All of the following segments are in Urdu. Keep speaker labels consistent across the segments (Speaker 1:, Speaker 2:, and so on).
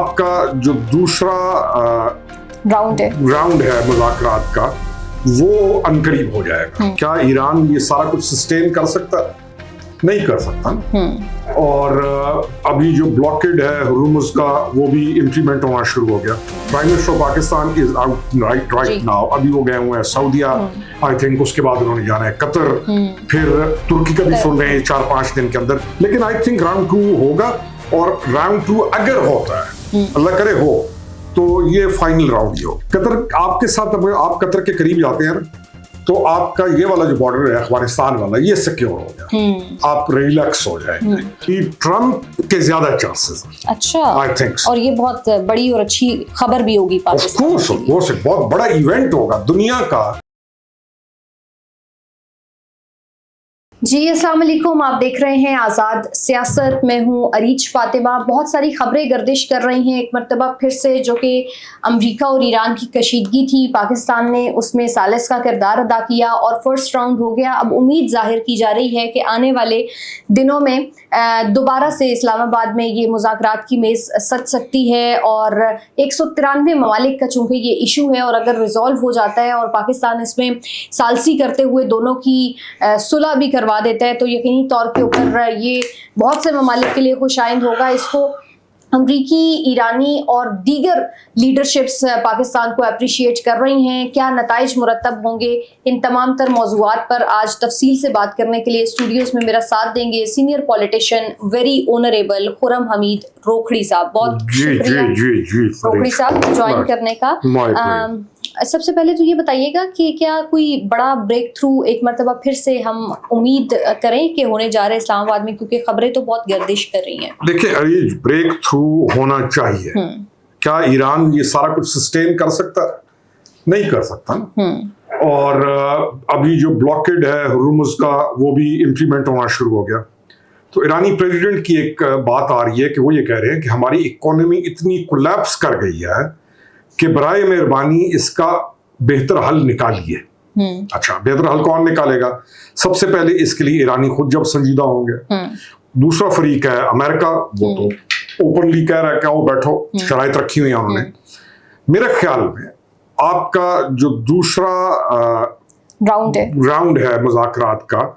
Speaker 1: آپ کا جو دوسرا راؤنڈ ہے مذاکرات کا وہ عنقریب ہو جائے گا. کیا ایران یہ سارا کچھ سسٹین کر سکتا ہے؟ نہیں کر سکتا. اور ابھی جو بلاکیڈ ہے ہرمز کا وہ بھی امپلیمنٹ ہونا شروع ہو گیا. Prime minister of Pakistan is out right now. ابھی وہ گئے ہوئے ہیں سعودیہ, آئی تھنک اس کے بعد انہوں نے جانا ہے قطر, پھر ترکی کا بھی سن رہے ہیں 4-5 دن کے اندر. لیکن آئی تھنک راؤنڈ 2 ہوگا, اور راؤنڈ 2 اگر ہوتا ہے, اللہ کرے ہو, تو یہ فائنل راؤنڈ ہی ہو. قطر آپ کے ساتھ, آپ قطر کے قریب جاتے ہیں تو آپ کا یہ والا جو بارڈر ہے افغانستان والا, یہ سیکیور ہو گیا, آپ ریلیکس ہو جائیں گے. ٹرمپ کے زیادہ چانسز ہیں.
Speaker 2: اچھا,
Speaker 1: آئی تھنک,
Speaker 2: اور یہ بہت بڑی اور اچھی خبر بھی ہوگی پاکستان کے لیے.
Speaker 1: بہت بڑا ایونٹ ہوگا دنیا کا.
Speaker 2: جی السلام علیکم, آپ دیکھ رہے ہیں آزاد سیاست. میں ہوں اریج فاطمہ. بہت ساری خبریں گردش کر رہی ہیں ایک مرتبہ پھر سے, جو کہ امریکہ اور ایران کی کشیدگی تھی. پاکستان نے اس میں ثالث کا کردار ادا کیا اور فرسٹ راؤنڈ ہو گیا. اب امید ظاہر کی جا رہی ہے کہ آنے والے دنوں میں دوبارہ سے اسلام آباد میں یہ مذاکرات کی میز سج سکتی ہے. اور 193 ممالک کا چونکہ یہ ایشو ہے, اور اگر ریزالو ہو جاتا ہے اور پاکستان اس میں ثالثی کرتے ہوئے دونوں کی صلح بھی کروا دیتا ہے, تو یقینی طور کے اوپر یہ بہت سے ممالک کے لیے خوش آئند ہوگا. اس کو امریکی, ایرانی اور دیگر لیڈرشپس پاکستان کو اپریشیٹ کر رہی ہیں. کیا نتائج مرتب ہوں گے, ان تمام تر موضوعات پر آج تفصیل سے بات کرنے کے لیے اسٹوڈیوز میں میرا ساتھ دیں گے سینئر پولیٹیشین ویری آنریبل خرم حمید روکھڑی صاحب. بہت شکریہ روکھڑی صاحب جوائن کرنے کا. سب سے پہلے تو یہ بتائیے گا کہ کیا کوئی بڑا بریک تھرو ایک مرتبہ پھر سے ہم امید کریں کہ ہونے جا رہے اسلام آباد میں, کیونکہ خبریں تو بہت گردش کر رہی ہیں.
Speaker 1: دیکھیں, بریک تھرو ہونا چاہیے. کیا ایران یہ سارا کچھ سسٹین کر سکتا ہے؟ نہیں کر سکتا. اور ابھی جو بلاکیڈ ہے ہرمز کا وہ بھی امپلیمنٹ ہونا شروع ہو گیا. تو ایرانی پریزیڈنٹ کی ایک بات آ رہی ہے کہ وہ یہ کہہ رہے ہیں کہ ہماری اکانومی اتنی کولیپس کر گئی ہے کہ برائے مہربانی اس کا بہتر حل نکالیے. اچھا, بہتر حل کون نکالے گا؟ سب سے پہلے اس کے لیے ایرانی خود جب سنجیدہ ہوں گے. دوسرا فریق ہے امریکہ, وہ تو اوپنلی کہہ رہا ہے کہ وہ بیٹھو, شرائط رکھی ہوئی ہیں انہوں نے. میرے خیال میں آپ کا جو دوسرا راؤنڈ ہے مذاکرات کا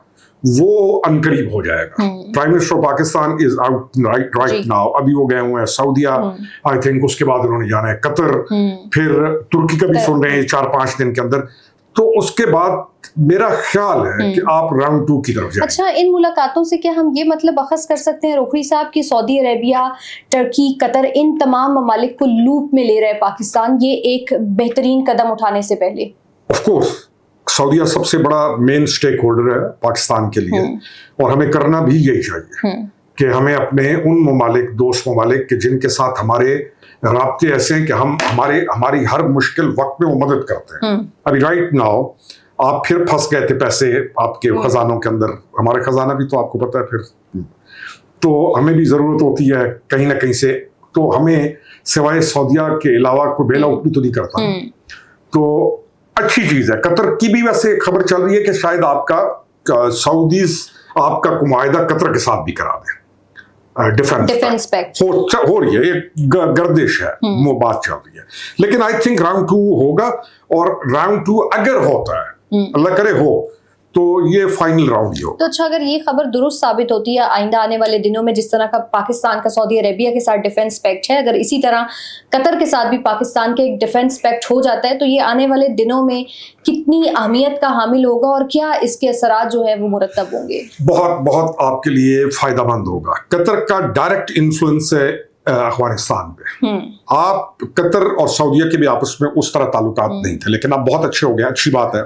Speaker 1: وہ عنقریب ہو جائے گا. Prime minister of Pakistan is out right now. ابھی وہ گئے ہوئے ہیں سعودیہ, آئی تھنک اس کے بعد انہوں نے جانا ہے قطر, پھر ترکی کا بھی سن رہے ہیں 4-5 دن کے اندر. تو اس کے بعد میرا خیال ہے کہ آپ راؤنڈ 2 کی طرف جائیں.
Speaker 2: اچھا, ان ملاقاتوں سے کیا ہم یہ مطلب اخذ کر سکتے ہیں روکھڑی صاحب کہ سعودی عربیہ, ٹرکی, قطر, ان تمام ممالک کو لوپ میں لے رہے پاکستان, یہ ایک بہترین قدم اٹھانے سے پہلے؟
Speaker 1: آف کورس سعودیہ سب سے بڑا مین سٹیک ہولڈر ہے پاکستان کے لیے, اور ہمیں کرنا بھی یہی چاہیے کہ ہمیں اپنے ان ممالک, دوست ممالک کے جن کے ساتھ ہمارے رابطے ایسے ہیں کہ ہماری ہر مشکل وقت میں وہ مدد کرتے ہیں. ابھی رائٹ ناؤ آپ پھر پھنس گئے تھے پیسے آپ کے خزانوں کے اندر, ہمارے خزانہ بھی تو آپ کو پتہ ہے پھر, تو ہمیں بھی ضرورت ہوتی ہے کہیں نہ کہیں سے. تو ہمیں سوائے سعودیہ کے علاوہ کوئی بیل آؤٹ بھی تو نہیں کرتا. تو اچھی چیز ہے. قطر کی بھی ویسے خبر چل رہی ہے کہ شاید آپ کا سعودیز آپ کا معاہدہ قطر کے ساتھ بھی کرا دیں. ڈیفنس پیکٹ ہو رہی ہے, ایک گردش ہے, وہ بات چل رہی ہے. لیکن آئی تھنک راؤنڈ 2 ہوگا, اور راؤنڈ 2 اگر ہوتا ہے, اللہ کرے ہو, تو یہ فائنل راؤنڈ ہی ہو.
Speaker 2: تو اچھا, اگر یہ خبر درست ثابت ہوتی ہے آئندہ آنے والے دنوں میں, جس طرح کا پاکستان کا سعودی عربیہ کے ساتھ ڈیفنس پیکٹ ہے, اگر اسی طرح قطر کے ساتھ بھی پاکستان کے ایک ڈیفنس پیکٹ ہو جاتا ہے, تو یہ آنے والے دنوں میں کتنی اہمیت کا حامل ہوگا, اور کیا اس کے اثرات جو ہے وہ مرتب ہوں گے؟
Speaker 1: بہت بہت آپ کے لیے فائدہ مند ہوگا. قطر کا ڈائریکٹ انفلوئنس ہے افغانستان پہ. آپ قطر اور سعودیہ کے بھی آپس میں اس طرح تعلقات نہیں تھے, لیکن اب بہت اچھے ہو گئے, اچھی بات ہے.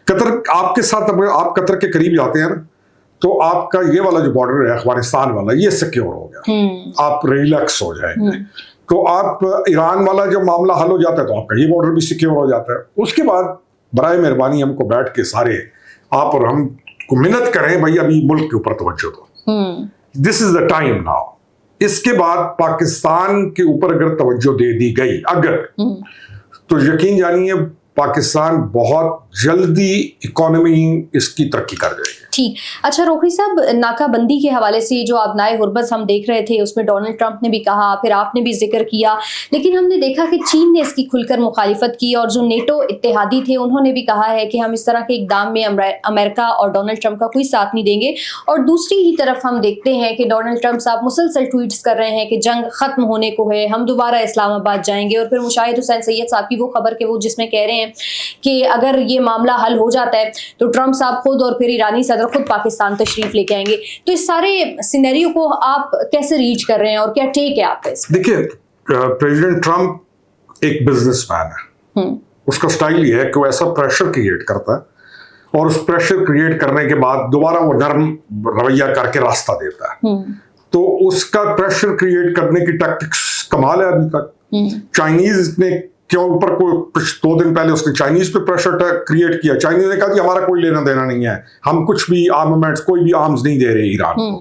Speaker 1: قطر آپ کے ساتھ, آپ قطر کے قریب جاتے ہیں تو آپ کا یہ والا جو بارڈر ہے افغانستان والا, یہ سیکیور ہو گیا, آپ ریلیکس ہو جائیں گے. تو آپ ایران والا جب معاملہ حل ہو جاتا ہے تو آپ کا یہ بارڈر بھی سیکیور ہو جاتا ہے. اس کے بعد برائے مہربانی ہم کو بیٹھ کے سارے آپ اور ہم کو منت کریں, بھائی ابھی ملک کے اوپر توجہ دو, دس از دا ٹائم ناؤ. اس کے بعد پاکستان کے اوپر اگر توجہ دے دی گئی تو یقین جانیے پاکستان بہت جلدی اکانومی اس کی ترقی کر جائے گی.
Speaker 2: ٹھیک. اچھا روکڑی صاحب, ناکہ بندی کے حوالے سے جو آبنائے غربت ہم دیکھ رہے تھے, اس میں ڈونلڈ ٹرمپ نے بھی کہا, پھر آپ نے بھی ذکر کیا, لیکن ہم نے دیکھا کہ چین نے اس کی کھل کر مخالفت کی, اور جو نیٹو اتحادی تھے انہوں نے بھی کہا ہے کہ ہم اس طرح کے اقدام میں امریکہ اور ڈونلڈ ٹرمپ کا کوئی ساتھ نہیں دیں گے. اور دوسری ہی طرف ہم دیکھتے ہیں کہ ڈونلڈ ٹرمپ صاحب مسلسل ٹویٹس کر رہے ہیں کہ جنگ ختم ہونے کو ہے, ہم دوبارہ اسلام آباد جائیں گے. اور پھر مشاہد حسین سید صاحب کی وہ خبر کہ وہ جس میں کہہ رہے ہیں کہ اگر یہ معاملہ حل ہو جاتا ہے تو ٹرمپ صاحب خود اور پھر ایرانی صدر خود پاکستان تشریف لے کے آئیں گے. تو اس سارے سینیریو کو آپ کیسے ریچ کر رہے ہیں اور کیا ٹیک ہے آپ کا اس پہ؟
Speaker 1: دیکھیے, پریزیڈنٹ ٹرمپ ایک بزنس مین ہے. اس کا سٹائل یہ ہے کہ وہ ایسا پریشر کریٹ کرتا ہے اور اس پریشر کریٹ کرنے کے بعد دوبارہ وہ نرم رویہ کر کے راستہ دیتا ہے. تو اس کا پریشر کریٹ کرنے کی ٹیکٹکس کمال ہے ابھی تک. چائنیز نے کیوں اوپر کوئی 2 دن پہلے اس نے چائنیز پہ پریشر کریٹ کیا. چائنیز نے کہا کہ ہمارا کوئی لینا دینا نہیں ہے, ہم کچھ بھی آرمامنٹس کوئی بھی آرمز نہیں دے رہے ایران کو.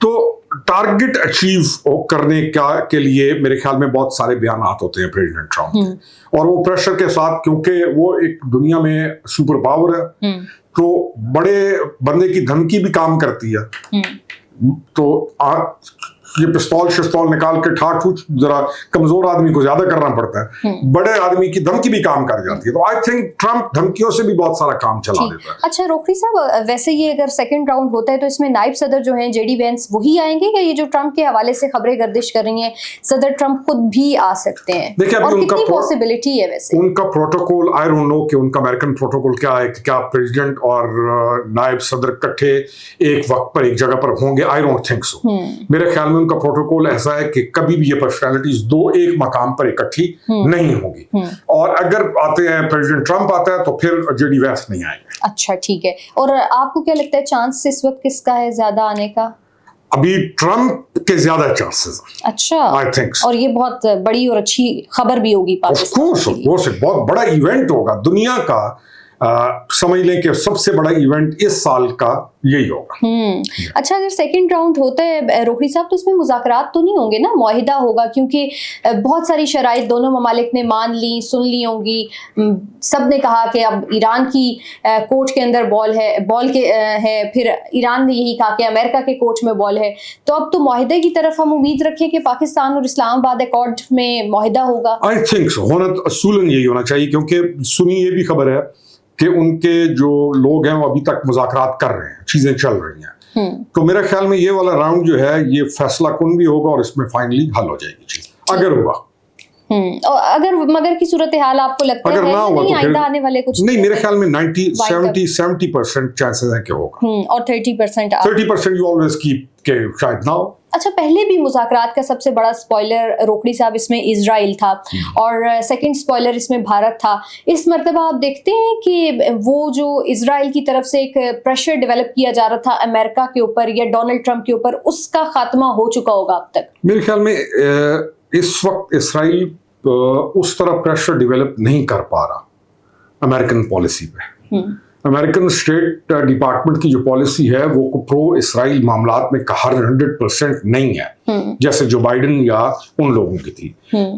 Speaker 1: تو ٹارگٹ اچیو کرنے کے لیے میرے خیال میں بہت سارے بیانات ہوتے ہیں پریزیڈنٹ ٹرمپ کے, اور وہ پریشر کے ساتھ, کیونکہ وہ ایک دنیا میں سپر پاور ہے تو بڑے بندے کی دھمکی بھی کام کرتی ہے. تو یہ پستول شستول نکال کے ٹھاٹ ذرا کمزور آدمی کو زیادہ کرنا پڑتا ہے, بڑے آدمی کی دھمکی بھی کام کر جاتی ہے. تو آئی تھنک ٹرمپ دھمکیوں سے بھی بہت سارا کام چلا دیتا ہے.
Speaker 2: اچھا روکڑی صاحب, ویسے یہ اگر سیکنڈ راؤنڈ ہوتا ہے تو اس میں نائب صدر جو ہیں جے ڈی وینس وہی آئیں گے, یا یہ جو ٹرمپ کے حوالے سے خبریں گردش کر رہی ہیں صدر ٹرمپ خود بھی آ سکتے ہیں؟ اور کتنی پاسبلٹی ہے ویسے
Speaker 1: ان کا پروٹوکول؟ آئی ڈونٹ نو کہ ان کا امریکن پروٹوکول کیا ہے, کہ کیا پریزیڈنٹ اور نائب صدر کٹھے ایک وقت پر ایک جگہ پر ہوں گے. I don't think so. میرے خیال میں ان کا پروٹوکول ایسا ہے کہ کبھی بھی یہ پرسنالٹیز ایک مقام پر اکٹھی نہیں ہوگی. اور اگر آتے ہیں پریزیڈنٹ ٹرمپ آتا ہے تو پھر جے ڈی وینس نہیں آئیں گے.
Speaker 2: اچھا ٹھیک ہے. اور آپ کو کیا لگتا ہے چانس اس وقت کس کا ہے زیادہ آنے کا؟
Speaker 1: ابھی ٹرمپ کے زیادہ چانسز ہیں.
Speaker 2: اچھا,
Speaker 1: آئی تھنک.
Speaker 2: اور یہ بہت بڑی اور اچھی خبر بھی ہوگی پاکستان کے لیے.
Speaker 1: بہت بڑا ایونٹ ہوگا دنیا کا. سمجھ لیں کہ سب سے بڑا ایونٹ اس سال کا یہی ہوگا.
Speaker 2: اچھا, اگر سیکنڈ راؤنڈ ہوتا ہے روکڑی صاحب تو اس میں مذاکرات تو نہیں ہوں گے نا, معاہدہ ہوگا, کیونکہ بہت ساری شرائط دونوں ممالک نے مان لی, سن لی ہوں گی. سب نے کہا کہ اب ایران کی کورٹ کے اندر بال ہے, پھر ایران نے یہی کہا کہ امریکہ کے کورٹ میں بال ہے. تو اب تو معاہدے کی طرف ہم امید رکھیں کہ پاکستان اور اسلام آباد اکارڈ میں معاہدہ ہوگا.
Speaker 1: I think so. ہونا اصولاً یہی ہونا چاہیے, کیونکہ سنی یہ بھی خبر ہے کہ ان کے جو لوگ ہیں وہ ابھی تک مذاکرات کر رہے ہیں, چیزیں چل رہی ہیں. تو میرا خیال میں یہ والا راؤنڈ جو ہے یہ فیصلہ کن بھی ہوگا اور اس میں فائنلی حل ہو جائے گی چیز, اگر ہوا.
Speaker 2: اگر مگر کی صورتحال آپ کو لگتا ہے نہیں آئندہ آنے والے کچھ
Speaker 1: نہیں؟ میرے خیال میں 70% چانسز ہیں کہ ہوگا,
Speaker 2: اور 30%
Speaker 1: یو آلویز کیپ کہ شاید نہ ہو.
Speaker 2: اچھا, پہلے بھی مذاکرات کا سب سے بڑا سپوائلر روکڑی صاحب اس میں اسرائیل تھا, اور سیکنڈ سپوائلر اس میں بھارت تھا. اس مرتبہ آپ دیکھتے ہیں کہ وہ جو اسرائیل کی طرف سے ایک پریشر ڈیولپ کیا جا رہا تھا امریکہ کے اوپر یا ڈونلڈ ٹرمپ کے اوپر, اس کا خاتمہ ہو چکا ہوگا اب تک؟
Speaker 1: میرے خیال میں اس وقت اسرائیل اس طرح پریشر ڈیولپ نہیں کر پا رہا امریکن پالیسی پہ. امریکن اسٹیٹ ڈپارٹمنٹ کی جو پالیسی ہے وہ پرو اسرائیل معاملات میں 100% نہیں ہے جیسے جو بائیڈن یا ان لوگوں کی تھی.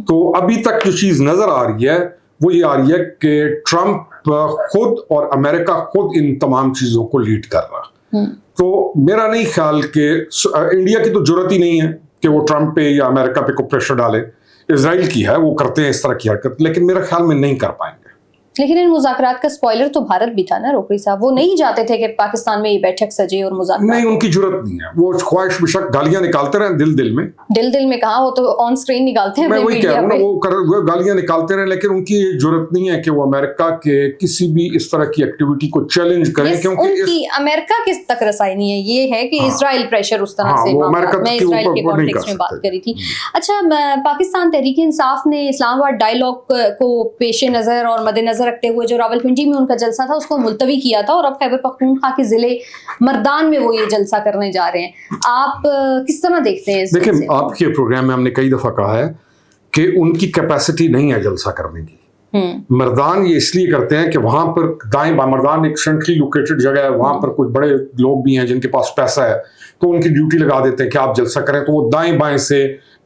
Speaker 1: تو ابھی تک جو چیز نظر آ رہی ہے وہ یہ آ رہی ہے کہ ٹرمپ خود اور امریکہ خود ان تمام چیزوں کو لیڈ کر رہا. تو میرا نہیں خیال کہ انڈیا کی تو ضرورت ہی نہیں ہے کہ وہ ٹرمپ پہ یا امریکہ پہ کوئی پریشر ڈالے. اسرائیل کی ہے, وہ کرتے ہیں اس طرح کی حرکت, لیکن میرا خیال میں نہیں کر پائیں گے.
Speaker 2: لیکن ان مذاکرات کا سپوائلر تو بھارت بھی تھا نا روکڑی صاحب, وہ نہیں چاہتے تھے کہ پاکستان میں یہ بیٹھک سجے اور مذاکرات.
Speaker 1: نہیں, ان کی ضرورت نہیں ہے. وہ خواہش بشک گالیاں نکالتے رہے دل میں
Speaker 2: کہاں, وہ تو آن اسکرین نکالتے ہیں.
Speaker 1: میں وہی کہہ رہا ہوں نا, وہ گالیاں نکالتے رہے, لیکن ان کی ضرورت نہیں ہے کہ وہ امریکہ کے کسی بھی اس طرح کی ایکٹیویٹی کو چیلنج کریں, کیونکہ ان کی
Speaker 2: امریکہ کس تک رسائی نہیں ہے. یہ ہے کہ اسرائیل پریشر اس طرح سے, میں اسرائیل کے کانٹیکسٹ میں بات کری تھی. اچھا, پاکستان تحریک انصاف نے اسلام آباد ڈائیلاگ کو پیش نظر اور مد نظر رکھتے ہوئے جو راولپنڈی میں ان کا جلسہ تھا اس کو ملتوی کیا تھا, اور اب خیبر پختونخوا کے ضلع مردان میں وہ یہ جلسہ کرنے جا رہے ہیں. آپ کس طرح دیکھتے ہیں؟
Speaker 1: دیکھیں, آپ کے پروگرام میں ہم نے کئی دفعہ کہا ہے کہ ان کی کیپیسٹی نہیں ہے جلسہ کرنے کی. مردان یہ اس لیے کرتے ہیں کہ وہاں پر دائیں مردان ایک سینٹرلی لوکیٹڈ جگہ ہے, وہاں پر کچھ بڑے لوگ بھی ہیں جن کے پاس پیسہ ہے, تو ان کی ڈیوٹی لگا دیتے ہیں کہ آپ جلسہ کریں, تو وہ دائیں بائیں سے